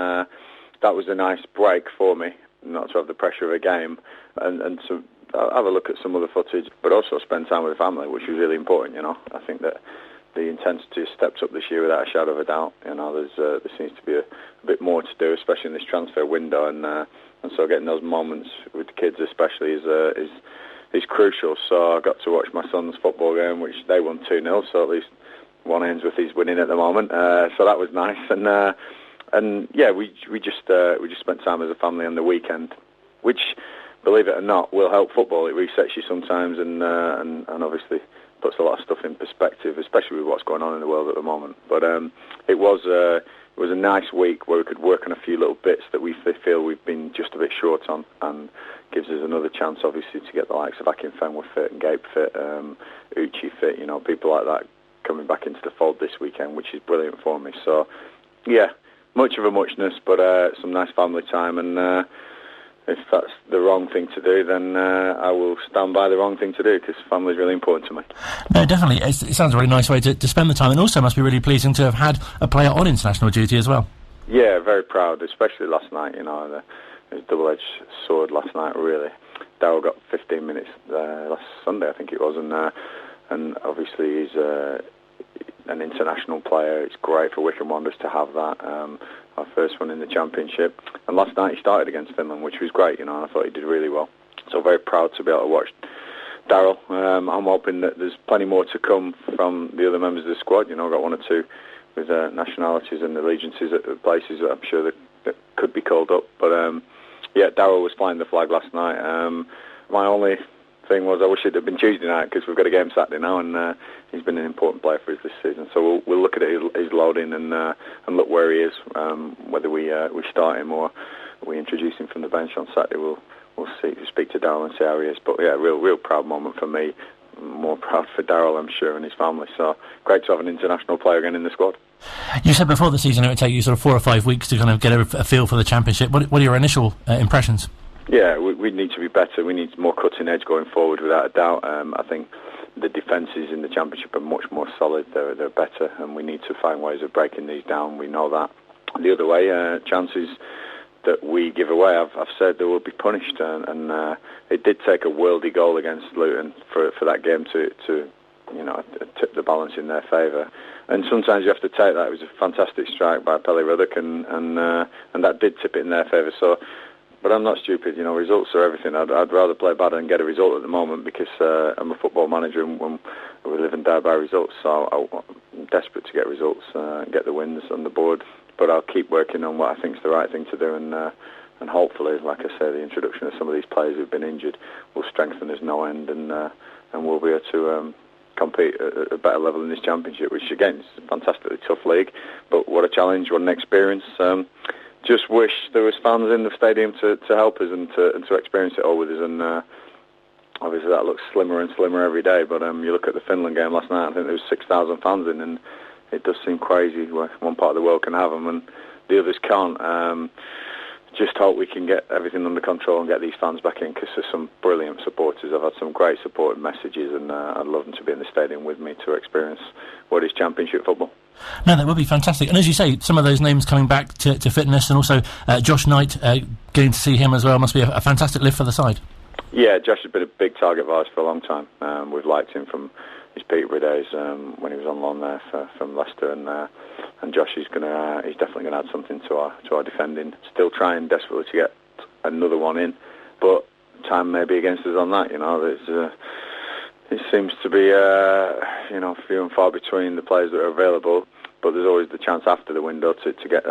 that was a nice break for me, not to have the pressure of a game, and to have a look at some other footage, but also spend time with the family, which is really important. I think that the intensity has stepped up this year without a shadow of a doubt. There seems to be a bit more to do, especially in this transfer window, and so getting those moments with the kids especially is crucial. So I got to watch my son's football game, which they won 2-0, so at least one Ainsworth is winning at the moment. So that was nice, and yeah, we just spent time as a family on the weekend, which, believe it or not, will help football. It resets you sometimes, and obviously puts a lot of stuff in perspective, especially with what's going on in the world at the moment. But it was a nice week where we could work on a few little bits that we feel we've been just a bit short on, and gives us another chance, obviously, to get the likes of Akinfenwa fit and Gabe fit, Uchi fit, people like that coming back into the fold this weekend, which is brilliant for me. So, yeah. Much of a muchness, but some nice family time, and if that's the wrong thing to do, then I will stand by the wrong thing to do, because family is really important to me. No, definitely. It sounds a really nice way to spend the time, and also must be really pleasing to have had a player on international duty as well. Yeah, very proud, especially last night. It was a double-edged sword last night, really. Daryl got 15 minutes last Sunday, I think it was, and obviously he's an international player. It's great for Wycombe Wanderers to have that, our first one in the Championship. And last night he started against Finland, which was great, and I thought he did really well. So very proud to be able to watch Daryl. I'm hoping that there's plenty more to come from the other members of the squad. I've got one or two with nationalities and allegiances at places that I'm sure that could be called up. But yeah, Daryl was flying the flag last night. My only thing was I wish it had been Tuesday night because we've got a game Saturday now, and he's been an important player for us this season. So we'll look at his loading and look where he is, whether we start him or we introduce him from the bench on Saturday. We'll speak to Darryl and see how he is. But yeah, real proud moment for me. More proud for Darryl, I'm sure, and his family. So great to have an international player again in the squad. You said before the season it would take you sort of 4 or 5 weeks to kind of get a feel for the Championship. What are your initial impressions? Yeah, we need to be better. We need more cutting edge going forward, without a doubt. I think the defences in the Championship are much more solid. They're better, and we need to find ways of breaking these down. We know that. The other way, chances that we give away, I've said they will be punished, and it did take a worldy goal against Luton for that game to tip the balance in their favour. And sometimes you have to take that. It was a fantastic strike by Pelly Ruddock, and that did tip it in their favour. So, but I'm not stupid. Results are everything. I'd rather play bad and get a result at the moment because I'm a football manager and we live and die by results. So I'm desperate to get results, get the wins on the board. But I'll keep working on what I think is the right thing to do, and hopefully, like I say, the introduction of some of these players who've been injured will strengthen us no end, and we'll be able to compete at a better level in this Championship, which again is a fantastically tough league. But what a challenge, what an experience. Just wish there was fans in the stadium to help us and to experience it all with us. And obviously that looks slimmer and slimmer every day. But you look at the Finland game last night. I think there was 6,000 fans in, and it does seem crazy where one part of the world can have them and the others can't. Just hope we can get everything under control and get these fans back in, because there's some brilliant supporters. I've had some great supportive messages, and I'd love them to be in the stadium with me to experience what is Championship football. No, that would be fantastic. And as you say, some of those names coming back to fitness, and also Josh Knight, getting to see him as well, must be a fantastic lift for the side. Yeah, Josh has been a big target of ours for a long time. We've liked him from his Peterborough days when he was on loan there from Leicester, and Josh is he's definitely going to add something to our defending. Still trying desperately to get another one in, but time may be against us on that. It seems to be few and far between the players that are available, but there's always the chance after the window to get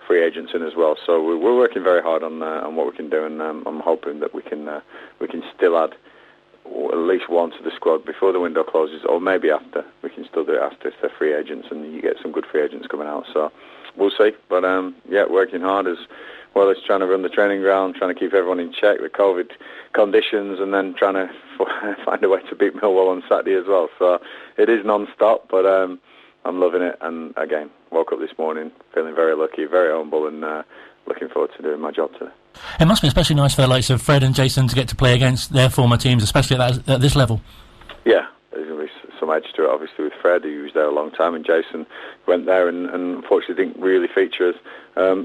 free agents in as well. So we're working very hard on what we can do, and I'm hoping that we can still add at least one to the squad before the window closes, or maybe after. We can still do it after if they're free agents, and you get some good free agents coming out. So we'll see. But working hard as well as trying to run the training ground, trying to keep everyone in check, the COVID conditions, and then trying to find a way to beat Milwall on Saturday as well. So it is non-stop, but I'm loving it. And again, woke up this morning feeling very lucky, very humble, and looking forward to doing my job today. It must be especially nice for the likes of Fred and Jason to get to play against their former teams, especially at this level. Yeah, there's going to be some edge to it, obviously, with Fred, who was there a long time, and Jason went there and unfortunately didn't really feature us.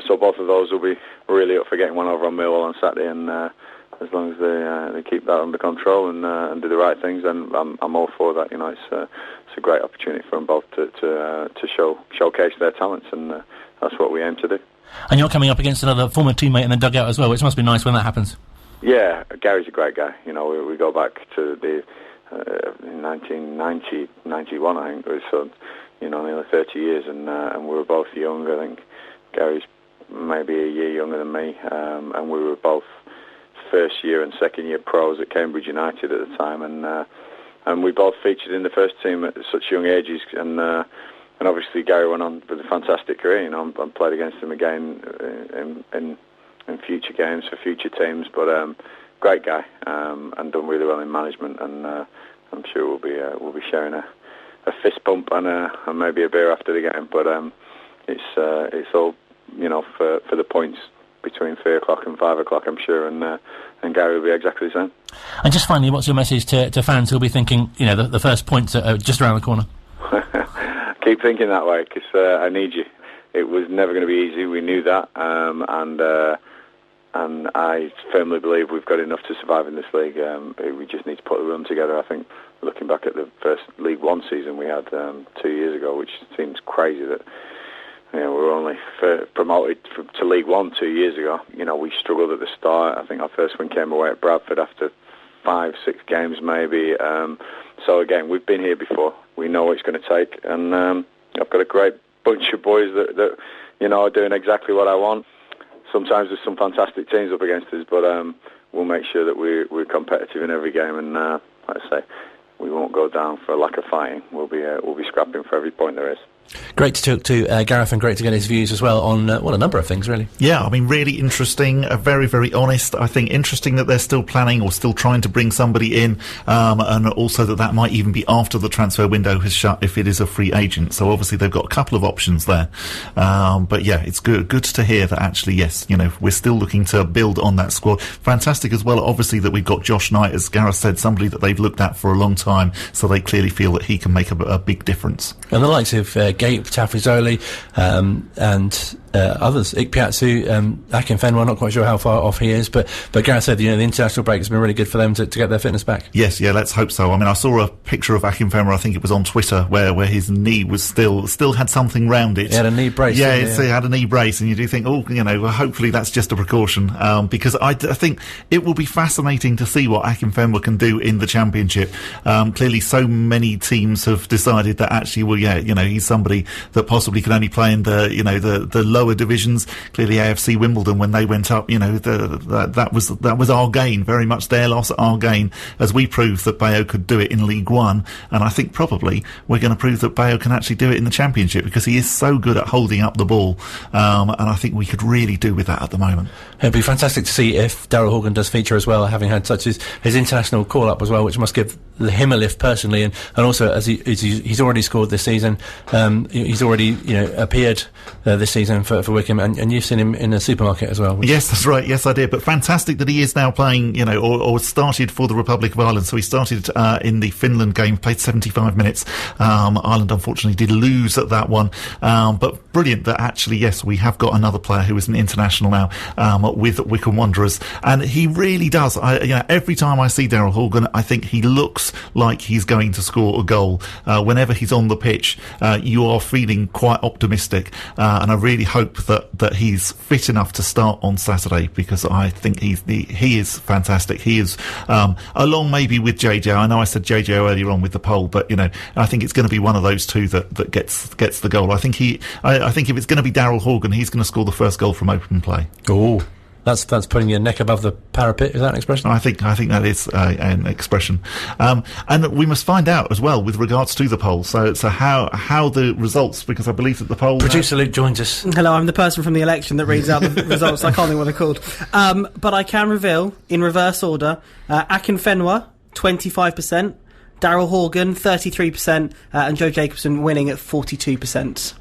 So both of those will be really up for getting one over on Milwall on Saturday, and as long as they keep that under control and do the right things, then I'm all for that. It's a great opportunity for them both to showcase their talents, and that's what we aim to do. And you're coming up against another former teammate in the dugout as well, which must be nice when that happens. Yeah, Gary's a great guy. We go back to the 1990, 91, I think it was, so, nearly 30 years, and we were both young. I think Gary's maybe a year younger than me, and we were both first year and second year pros at Cambridge United at the time, and we both featured in the first team at such young ages, and obviously Gary went on with a fantastic career. I played against him again in future games for future teams, but great guy, and done really well in management, and I'm sure we'll be sharing a fist bump and maybe a beer after the game. But it's all for the points between 3 o'clock and 5 o'clock, I'm sure, and Gary will be exactly the same. And just finally, what's your message to fans who'll be thinking, the first points are just around the corner? Keep thinking that way, because I need you. It was never going to be easy. We knew that, and I firmly believe we've got enough to survive in this league. We just need to put the run together. I think looking back at the first League One season we had 2 years ago, which seems crazy that we were only promoted to League One 2 years ago. We struggled at the start. I think our first win came away at Bradford after 5-6 games maybe. So again, we've been here before. We know what it's going to take, and I've got a great bunch of boys that are doing exactly what I want. Sometimes there's some fantastic teams up against us, but we'll make sure that we're competitive in every game, and like I say, we won't go down for lack of fighting. We'll be scrapping for every point there is. Great to talk to Gareth, and great to get his views as well on a number of things, really. Yeah, I mean, really interesting, very, very honest. I think interesting that they're still planning or still trying to bring somebody in, and also that might even be after the transfer window has shut if it is a free agent. So obviously they've got a couple of options there. But yeah, it's good to hear that actually, yes, we're still looking to build on that squad. Fantastic as well, obviously, that we've got Josh Knight, as Gareth said, somebody that they've looked at for a long time, so they clearly feel that he can make a big difference. And the likes of Gabe Tafrizoli and others, Ikpiatsu, Akinfenwa, not quite sure how far off he is, but Gareth said, the international break has been really good for them to get their fitness back. Yes, yeah, let's hope so. I mean, I saw a picture of Akinfenwa, I think it was on Twitter, where his knee was still had something round it. He had a knee brace. Yeah, he had a knee brace, and you do think, hopefully that's just a precaution, because I think it will be fascinating to see what Akinfenwa can do in the Championship. Clearly, so many teams have decided that actually, he's somebody that possibly can only play in the lower divisions. Clearly, AFC Wimbledon, when they went up, that was our gain, very much their loss, our gain, as we proved that Bayo could do it in League One. And I think probably we're going to prove that Bayo can actually do it in the Championship, because he is so good at holding up the ball, and I think we could really do with that at the moment. It'd be fantastic to see if Daryl Horgan does feature as well, having had such his international call-up as well, which must give him a lift personally, and also as he's already scored this season. He's already appeared this season for Wycombe, and you've seen him in a supermarket as well. Yes, that's right. Yes, I did. But fantastic that he is now playing, or started for the Republic of Ireland. So he started in the Finland game, played 75 minutes. Ireland unfortunately did lose at that one, but brilliant that actually, yes, we have got another player who is an international now with Wycombe Wanderers, and he really does. Every time I see Daryl Horgan, I think he looks like he's going to score a goal. Whenever he's on the pitch, you are feeling quite optimistic, and I really hope that he's fit enough to start on Saturday, because I think he is fantastic. He is along maybe with JJ. I know I said JJ earlier on with the poll, but I think it's going to be one of those two that gets the goal. I think if it's going to be Daryl Horgan, he's going to score the first goal from open play. Oh, that's putting your neck above the parapet. Is that an expression? I think that is an expression, and we must find out as well with regards to the poll. So how the results, because I believe that the poll. Producer Luke joins us. Hello, I'm the person from the election that reads out the results. I can't think what they're called, but I can reveal in reverse order: Akinfenwa 25%, Daryl Horgan 33%, and Joe Jacobson winning at 42%.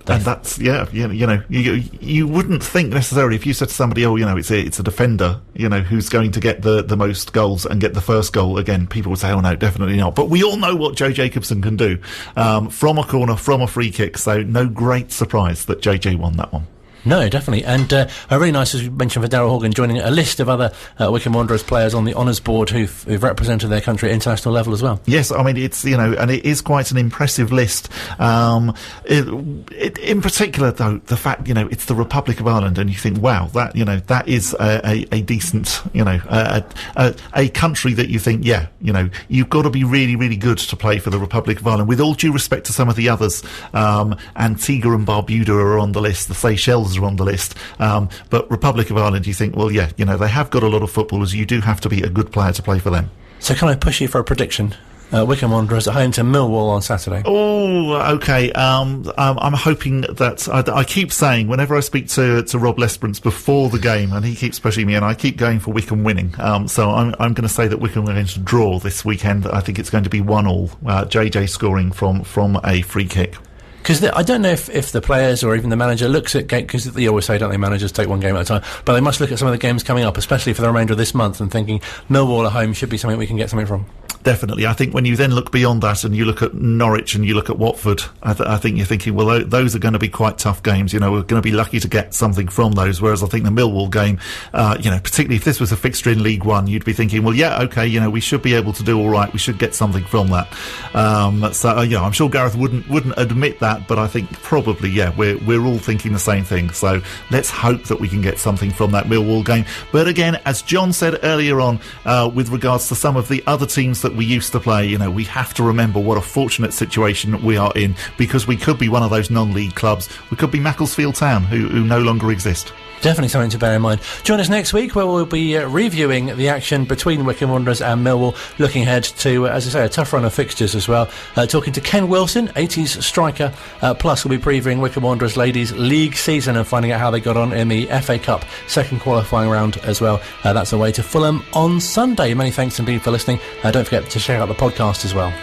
And that's you wouldn't think necessarily if you said to somebody, it's a defender, who's going to get the most goals and get the first goal. Again, people would say, oh no, definitely not. But we all know what Joe Jacobson can do from a corner, from a free kick. So no great surprise that JJ won that one. No, definitely. And really nice, as you mentioned, for Daryl Horgan joining a list of other Wycombe Wanderers players on the honours board who've represented their country at international level as well. Yes, I mean, it's, and it is quite an impressive list. In particular, though, the fact, it's the Republic of Ireland, and you think, wow, that is a decent, a country that you think, you've got to be really, really good to play for the Republic of Ireland. With all due respect to some of the others, Antigua and Barbuda are on the list, the Seychelles are on the list, but Republic of Ireland, you think, well, they have got a lot of footballers. You do have to be a good player to play for them. So can I push you for a prediction? Wycombe Wanderers at home to Milwall on Saturday. Oh, okay. I'm hoping that I keep saying whenever I speak to Rob Lesperance before the game, and he keeps pushing me, and I keep going for Wycombe winning. So I'm going to say that Wycombe are going to draw this weekend. I think it's going to be 1-1. JJ scoring from a free kick. Because I don't know if the players or even the manager looks at game, because they always say, don't they, managers take one game at a time, but they must look at some of the games coming up, especially for the remainder of this month, and thinking Milwall at home should be something we can get something from. Definitely. I think when you then look beyond that and you look at Norwich and you look at Watford, I think you're thinking, well, those are going to be quite tough games. We're going to be lucky to get something from those. Whereas I think the Milwall game, particularly if this was a fixture in League One, you'd be thinking, well, we should be able to do all right. We should get something from that. I'm sure Gareth wouldn't admit that, but I think probably, we're all thinking the same thing. So let's hope that we can get something from that Milwall game. But again, as John said earlier on, with regards to some of the other teams that that we used to play, you know, we have to remember what a fortunate situation we are in, because we could be one of those non-league clubs. We could be Macclesfield Town, who no longer exist. Definitely something to bear in mind. Join us next week where we'll be reviewing the action between Wycombe Wanderers and Milwall, looking ahead to, as I say, a tough run of fixtures as well. Talking to Ken Wilson, 80s striker, plus we'll be previewing Wycombe Wanderers Ladies League season and finding out how they got on in the FA Cup second qualifying round as well. That's away to Fulham on Sunday. Many thanks indeed for listening. Don't forget to check out the podcast as well.